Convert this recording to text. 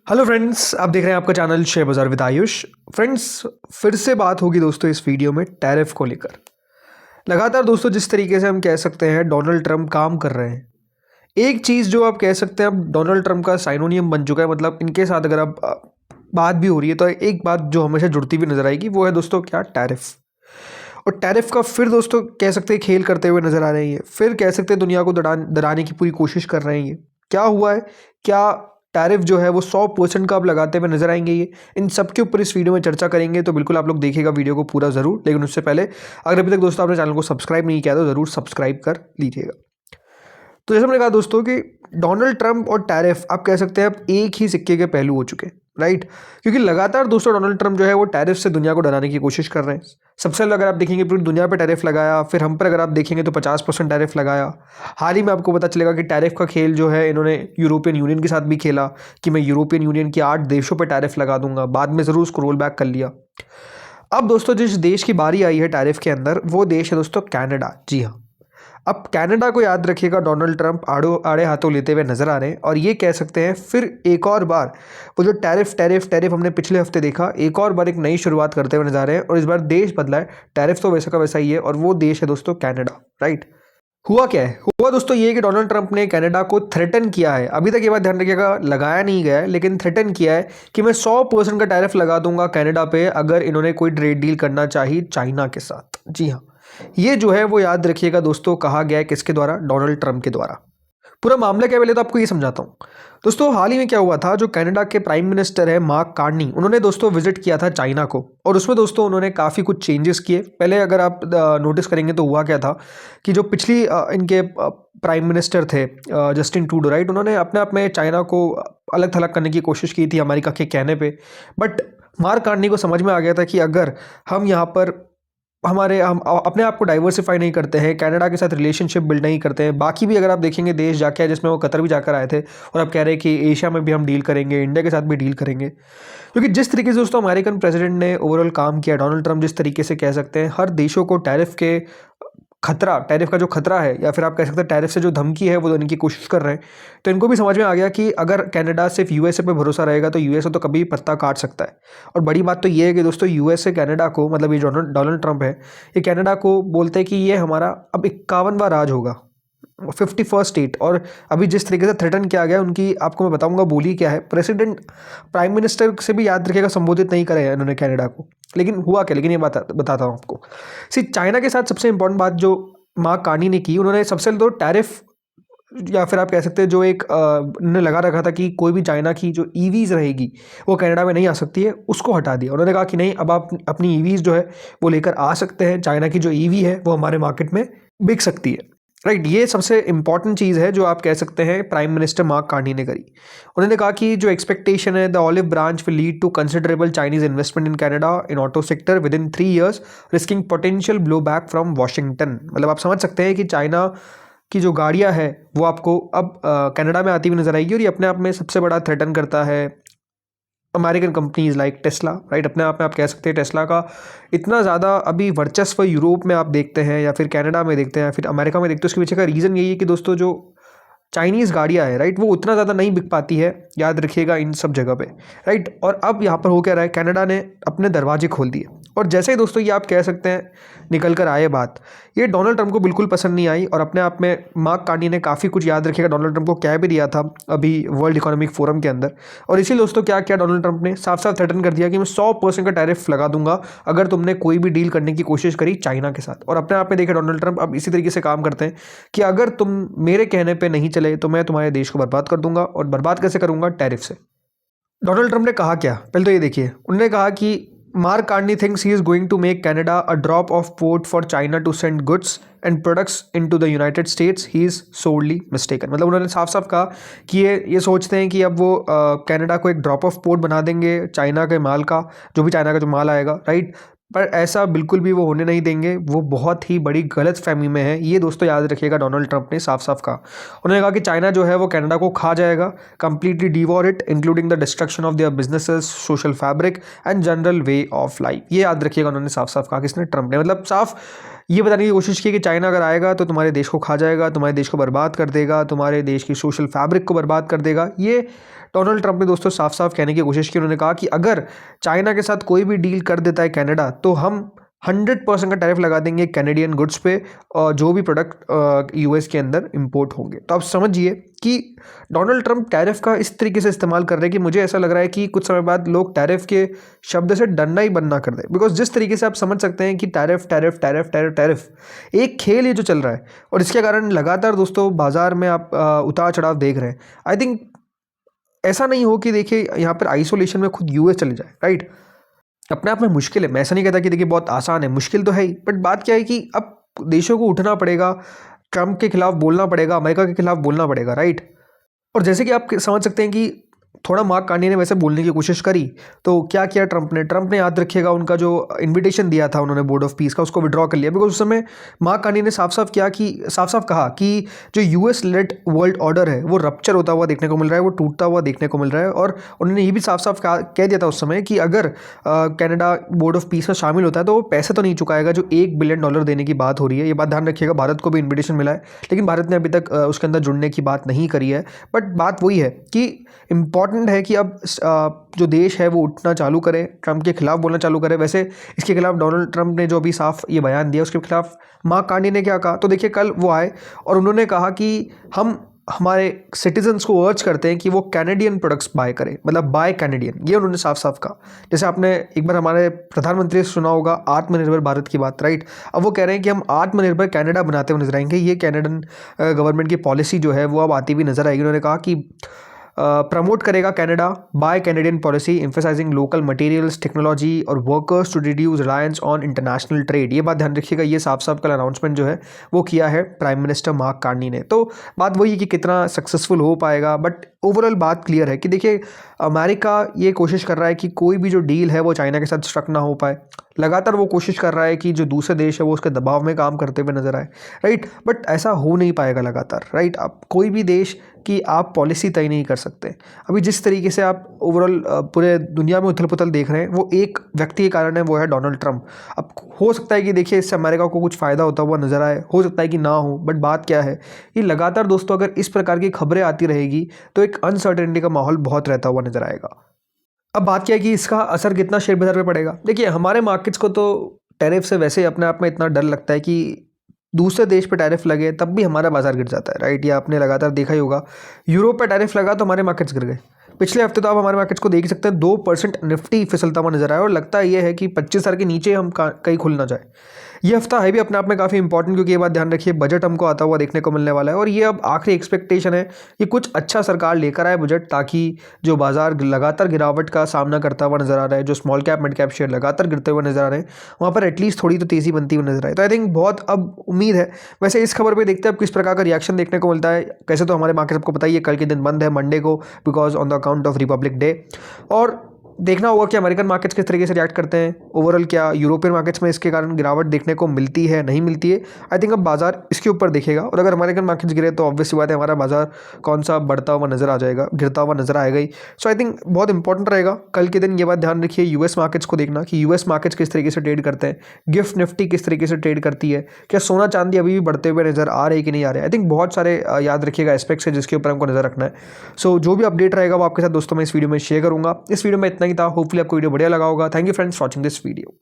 Hello friends, आप देख रहे हैं आपका चैनल शेयर बाजार विद आयुष। फ्रेंड्स, फिर से बात होगी दोस्तों इस वीडियो में टैरिफ को लेकर। लगातार दोस्तों जिस तरीके से हम कह सकते हैं डोनाल्ड ट्रंप काम कर रहे हैं, एक चीज़ जो आप कह सकते हैं अब डोनाल्ड ट्रंप का साइनोनियम बन चुका है। मतलब इनके साथ अगर आप बात भी हो रही है तो एक बात जो हमेशा जुड़ती हुई नजर आएगी वो है दोस्तों क्या, टैरिफ। और टैरिफ का फिर दोस्तों कह सकते हैं खेल करते हुए नजर आ रहे हैं, फिर कह सकते हैं दुनिया को डराने की पूरी कोशिश कर रहे हैं। ये क्या हुआ है, क्या टैरिफ जो है वो 100% का अब लगाते हुए नजर आएंगे। ये इन सब के ऊपर इस वीडियो में चर्चा करेंगे, तो बिल्कुल आप लोग देखिएगा वीडियो को पूरा जरूर। लेकिन उससे पहले अगर अभी तक दोस्तों आपने चैनल को सब्सक्राइब नहीं किया तो जरूर सब्सक्राइब कर लीजिएगा। तो जैसे मैंने कहा दोस्तों कि डोनाल्ड ट्रंप और टैरिफ आप कह सकते हैं अब एक ही सिक्के के पहलू हो चुके हैं, राइट। क्योंकि लगातार दोस्तों डोनाल्ड ट्रंप जो है वो टैरिफ से दुनिया को डराने की कोशिश कर रहे हैं। सबसे पहले अगर आप देखेंगे पूरी दुनिया पे टैरिफ लगाया, फिर हम पर अगर आप देखेंगे तो 50% टैरिफ लगाया। हाल ही में आपको पता चलेगा कि टैरिफ का खेल जो है इन्होंने यूरोपियन यूनियन के साथ भी खेला कि मैं यूरोपियन यूनियन के 8 देशों पर टैरिफ लगा दूंगा। बाद में ज़रूर उसको रोल बैक कर लिया। अब दोस्तों जिस देश की बारी आई है टैरिफ के अंदर, वो देश है दोस्तों कनाडा। जी हाँ, अब कनाडा को याद रखिएगा डोनाल्ड ट्रंप आड़े हाथों लेते हुए नजर आ रहे हैं। और ये कह सकते हैं फिर एक और बार वो जो टैरिफ टैरिफ टैरिफ हमने पिछले हफ्ते देखा, एक और बार एक नई शुरुआत करते हुए नजर आ रहे हैं। और इस बार देश बदला है, टैरिफ तो वैसा का वैसा ही है, और वो देश है दोस्तों कनाडा, राइट। हुआ क्या है, हुआ दोस्तों ये कि डोनाल्ड ट्रंप ने कनाडा को थ्रेटन किया है। अभी तक ये बात ध्यान रखिएगा, लगाया नहीं गया है, लेकिन थ्रेटन किया है कि मैं 100% का टैरिफ लगा दूंगा कनाडा पे अगर इन्होंने कोई ट्रेड डील करना चाहिए चाइना के साथ। जी हाँ, ये जो है वो याद रखिएगा दोस्तों, कहा गया है किसके द्वारा, डोनाल्ड ट्रंप के द्वारा। पूरा मामला क्या, पहले तो आपको ये समझाता हूँ दोस्तों। हाल ही में क्या हुआ था, जो कनाडा के प्राइम मिनिस्टर है मार्क कार्नी, उन्होंने दोस्तों विजिट किया था चाइना को। और उसमें दोस्तों उन्होंने काफ़ी कुछ चेंजेस किए। पहले अगर आप नोटिस करेंगे तो हुआ क्या था कि जो पिछली इनके प्राइम मिनिस्टर थे जस्टिन ट्रूडो, राइट, उन्होंने अपने आप में चाइना को अलग थलग करने की कोशिश की थी अमेरिका के कहने पे। बट मार्क कार्नी को समझ में आ गया था कि अगर हम यहाँ पर हम अपने आप को डाइवर्सिफाई नहीं करते हैं, कनाडा के साथ रिलेशनशिप बिल्ड नहीं करते हैं, बाकी भी अगर आप देखेंगे देश जाके आए, जिसमें वो कतर भी जाकर आए थे, और आप कह रहे हैं कि एशिया में भी हम डील करेंगे, इंडिया के साथ भी डील करेंगे। क्योंकि जिस तरीके से दोस्तों अमेरिकन प्रेसिडेंट ने ओवरऑल काम किया, डोनाल्ड ट्रंप जिस तरीके से कह सकते हैं हर देशों को टैरिफ के खतरा, टैरिफ का जो खतरा है, या फिर आप कह सकते हैं टैरिफ से जो धमकी है वो देने की कोशिश कर रहे हैं। तो इनको भी समझ में आ गया कि अगर कनाडा सिर्फ यूएसए पे भरोसा रहेगा तो यूएसए तो कभी पत्ता काट सकता है। और बड़ी बात तो ये है कि दोस्तों यूएसए कनाडा को, मतलब ये डोनाल्ड ट्रंप है, ये कनाडा को बोलते हैं कि ये हमारा अब 51वां राज होगा, 51st स्टेट। और अभी जिस तरीके से थ्रेटन किया गया, उनकी आपको मैं बताऊंगा बोली क्या है। प्रेसिडेंट प्राइम मिनिस्टर से भी याद रखिएगा संबोधित नहीं करे इन्होंने कनाडा को। लेकिन हुआ क्या, लेकिन ये बताता हूँ आपको। चाइना के साथ सबसे इंपॉर्टेंट बात जो मार्क कार्नी ने की, उन्होंने सबसे पहले तो टैरिफ, या फिर आप कह सकते हैं जो एक ने लगा रखा था कि कोई भी चाइना की जो ईवीज रहेगी वो कनाडा में नहीं आ सकती है, उसको हटा दिया। उन्होंने कहा कि नहीं, अब आप अपनी ईवीज जो है वो लेकर आ सकते हैं, चाइना की जो ईवी है वो हमारे मार्केट में बिक सकती है, राइट। ये सबसे इंपॉर्टेंट चीज़ है जो आप कह सकते हैं प्राइम मिनिस्टर मार्क कार्नी ने करी। उन्होंने कहा कि जो एक्सपेक्टेशन है, the olive branch will lead to considerable Chinese investment in Canada in auto sector within 3 years, risking potential blowback from Washington. मतलब आप समझ सकते हैं कि चाइना की जो गाड़ियां है वो आपको अब कनाडा में आती हुई नजर आएगी। और ये अपने आप में सबसे बड़ा थ्रेटन करता है American companies like Tesla, right. अपने आप में आप कह सकते हैं टेस्ला का इतना ज़्यादा अभी वर्चस्व यूरोप में आप देखते हैं, या फिर कनाडा में देखते हैं, या फिर अमेरिका में देखते हैं। उसके पीछे का रीज़न यही है कि दोस्तों जो चाइनीज़ गाड़ियाँ हैं, राइट, वो उतना ज़्यादा नहीं बिक पाती है, याद रखिएगा इन सब जगह पे, राइट। और अब यहाँ पर हो क्या रहा है, कनाडा ने अपने दरवाजे खोल दिए। और जैसे ही दोस्तों ये आप कह सकते हैं निकल कर आए बात, ये डोनाल्ड ट्रंप को बिल्कुल पसंद नहीं आई। और अपने आप में मार्क कार्नी ने काफ़ी कुछ, याद रखिएगा, डोनाल्ड ट्रंप को कह भी दिया था अभी वर्ल्ड इकोनॉमिक फोरम के अंदर। और इसी दोस्तों क्या किया डोनाल्ड ट्रंप ने, साफ साफ थ्रेटन कर दिया कि मैं 100% का टैरिफ लगा दूंगा अगर तुमने कोई भी डील करने की कोशिश करी चाइना के साथ। और अपने आप में देखा डोनाल्ड ट्रंप अब इसी तरीके से काम करते हैं कि अगर तुम मेरे कहने पर नहीं चले तो मैं तुम्हारे देश को बर्बाद कर दूंगा। और बर्बाद कैसे करूंगा, टैरिफ से। डोनाल्ड ट्रंप ने कहा क्या, पहले तो ये देखिए। उन्होंने कहा कि Mark Carney thinks he is going to make Canada a drop off port for China to send goods and products into the United States. He is sorely mistaken। मतलब उन्होंने साफ साफ कहा कि ये सोचते हैं कि अब वो कनाडा को एक ड्रॉप ऑफ पोर्ट बना देंगे चाइना के माल का, जो भी चाइना का जो माल आएगा, राइट। पर ऐसा बिल्कुल भी वो होने नहीं देंगे, वो बहुत ही बड़ी गलत फहमी में है। ये दोस्तों याद रखिएगा डोनाल्ड ट्रंप ने साफ साफ कहा। उन्होंने कहा कि चाइना जो है वो कनाडा को खा जाएगा, completely devour it, including the destruction of their businesses, social fabric and general way of life. ये याद रखिएगा, उन्होंने साफ साफ कहा, किसने, ट्रंप ने। मतलब साफ ये बताने की कोशिश की कि चाइना अगर आएगा तो तुम्हारे देश को खा जाएगा, तुम्हारे देश को बर्बाद कर देगा, तुम्हारे देश की सोशल फैब्रिक को बर्बाद कर देगा। ये डोनाल्ड ट्रंप ने दोस्तों साफ साफ कहने की कोशिश की। उन्होंने कहा कि अगर चाइना के साथ कोई भी डील कर देता है कनाडा, तो हम 100% का टैरिफ लगा देंगे कैनेडियन गुड्स पे और जो भी प्रोडक्ट यूएस के अंदर इंपोर्ट होंगे। तो आप समझिए कि डोनाल्ड ट्रंप टैरिफ का इस तरीके से इस्तेमाल कर रहे हैं कि मुझे ऐसा लग रहा है कि कुछ समय बाद लोग टैरिफ के शब्द से डरना ही बंद ना कर दें। बिकॉज जिस तरीके से आप समझ सकते हैं कि tariff tariff tariff tariff tariff एक खेल ये जो चल रहा है, और इसके कारण लगातार दोस्तों बाजार में आप उतार चढ़ाव देख रहे हैं। आई थिंक ऐसा नहीं हो कि देखिए यहाँ पर आइसोलेशन में खुद यूएस चले जाए, राइट। अपने आप में मुश्किल है, मैं ऐसा नहीं कहता कि देखिए बहुत आसान है, मुश्किल तो है ही, बट बात क्या है कि अब देशों को उठना पड़ेगा, ट्रंप के खिलाफ बोलना पड़ेगा, अमेरिका के खिलाफ बोलना पड़ेगा, राइट। और जैसे कि आप समझ सकते हैं कि थोड़ा मार्क कार्नी ने वैसे बोलने की कोशिश करी, तो क्या किया ट्रंप ने याद रखिएगा उनका जो इनविटेशन दिया था उन्होंने बोर्ड ऑफ पीस का, उसको विड्रॉ कर लिया। बिकॉज उस समय मार्क कार्नी ने साफ साफ कहा कि जो यूएस लेड वर्ल्ड ऑर्डर है वो रप्चर होता हुआ देखने को मिल रहा है, वो टूटता हुआ देखने को मिल रहा है। और उन्होंने ये भी साफ साफ कह दिया था उस समय कि अगर कनाडा बोर्ड ऑफ पीस में शामिल होता है तो वो पैसे तो नहीं चुकाएगा जो $1 बिलियन देने की बात हो रही है। ये बात ध्यान रखिएगा, भारत को भी इन्विटेशन मिला है, लेकिन भारत ने अभी तक उसके अंदर जुड़ने की बात नहीं करी है। बट बात वही है कि इम्पॉर्टेंट है कि अब जो देश है वो उठना चालू करे, ट्रंप के खिलाफ बोलना चालू करे। वैसे इसके खिलाफ डोनाल्ड ट्रंप ने जो अभी साफ ये बयान दिया, उसके खिलाफ मार्क कार्नी ने क्या कहा, तो देखिए कल वो आए और उन्होंने कहा कि हम हमारे सिटीजन्स को अर्ज करते हैं कि वो कैनेडियन प्रोडक्ट्स बाय करें, मतलब बाय कैनेडियन, ये उन्होंने साफ साफ कहा। जैसे आपने एक बार हमारे प्रधानमंत्री से सुना होगा आत्मनिर्भर भारत की बात, राइट। अब वो कह रहे हैं कि हम आत्मनिर्भर कनाडा बनाते हुए नजर आएंगे। ये कैनेडियन गवर्नमेंट की पॉलिसी जो है वो अब आती हुई नजर आएगी। उन्होंने कहा कि प्रमोट करेगा Canada by Canadian policy emphasising local materials, technology और workers to reduce reliance on international trade. ये बात ध्यान रखिएगा, ये साफ साफ कल अनाउंसमेंट जो है वो किया है प्राइम मिनिस्टर मार्क कार्नी ने। तो बात वही है कि कितना सक्सेसफुल हो पाएगा, बट ओवरऑल बात क्लियर है कि देखिए अमेरिका ये कोशिश कर रहा है कि कोई भी जो डील है वो चाइना के साथ स्ट्रक ना हो पाए। लगातार वो कोशिश कर रहा है कि जो दूसरे देश है वो उसके दबाव में काम करते हुए नजर आए, राइट। बट ऐसा हो नहीं पाएगा लगातार, राइट। आप कोई भी देश की आप पॉलिसी तय नहीं कर सकते। अभी जिस तरीके से आप ओवरऑल पूरे दुनिया में उथल पुथल देख रहे हैं वो एक व्यक्ति के कारण है, वो है डोनाल्ड ट्रंप। अब हो सकता है कि देखिए इससे अमेरिका को कुछ फ़ायदा होता हुआ नजर आए, हो सकता है कि ना हो, बट बात क्या है कि लगातार दोस्तों अगर इस प्रकार की खबरें आती रहेगी तो एक अनसर्टेनिटी का माहौल बहुत रहता हुआ नजर आएगा। अब बात क्या है कि इसका असर कितना शेयर बाजार पे पड़ेगा। देखिए हमारे मार्केट्स को तो टैरिफ से वैसे ही अपने आप में इतना डर लगता है कि दूसरे देश पे टैरिफ लगे तब भी हमारा बाजार गिर जाता है, राइट। ये आपने लगातार देखा ही होगा, यूरोप पे टैरिफ लगा तो हमारे मार्केट्स गिर गए। पिछले हफ्ते तो आप हमारे मार्केट्स को देख ही सकते हैं, 2% निफ्टी फिसलता हुआ नजर आया और लगता है ये है कि 25,000 के नीचे हम कहीं खुल ना जाए। ये हफ्ता है भी अपने आप में काफ़ी इंपॉर्टेंट, क्योंकि ये बात ध्यान रखिए बजट हमको आता हुआ देखने को मिलने वाला है। और ये अब आखिरी एक्सपेक्टेशन है कि कुछ अच्छा सरकार लेकर आए बजट, ताकि जो बाजार लगातार गिरावट का सामना करता हुआ नजर आ रहा है, जो small cap mid cap share लगातार गिरते हुए नजर आ रहे हैं, वहाँ पर एटलीस्ट थोड़ी तो तेज़ी बनती हुई नजर आए। तो आई थिंक बहुत अब उम्मीद है। वैसे इस खबर पर देखते हैं अब किस प्रकार का रिएक्शन देखने को मिलता है। कैसे तो हमारे मार्केट आपको बताइए कल के दिन बंद है, मंडे को, because on the account of Republic day. और देखना होगा कि अमेरिकन मार्केट्स किस तरीके से रिएक्ट करते हैं। ओवरऑल क्या यूरोपियन मार्केट्स में इसके कारण गिरावट देखने को मिलती है, नहीं मिलती है, आई थिंक अब बाजार इसके ऊपर देखेगा। और अगर अमेरिकन मार्केट्स गिरे तो ऑब्वियस सी बात है हमारा बाजार कौन सा बढ़ता हुआ नजर आ जाएगा, गिरता हुआ नजर आएगा ही। सो आई थिंक बहुत इंपॉर्टेंट रहेगा कल के दिन ये बात ध्यान रखिए यूएस मार्केट्स को देखना कि यूएस मार्केट्स किस तरीके से ट्रेड करते हैं, गिफ्ट निफ्टी किस तरीके से ट्रेड करती है, क्या सोना चांदी अभी भी बढ़ते हुए नजर आ रहे कि नहीं आ रहे। आई थिंक बहुत सारे याद रखिएगा एस्पेक्ट्स है जिसके ऊपर हमको नजर रखना है। सो जो भी अपडेट रहेगा वो आपके साथ दोस्तों मैं इस वीडियो में शेयर करूंगा। इस वीडियो में इतना ही था, होपफुली आपको वीडियो बढ़िया लगा होगा। Thank you friends for watching this video.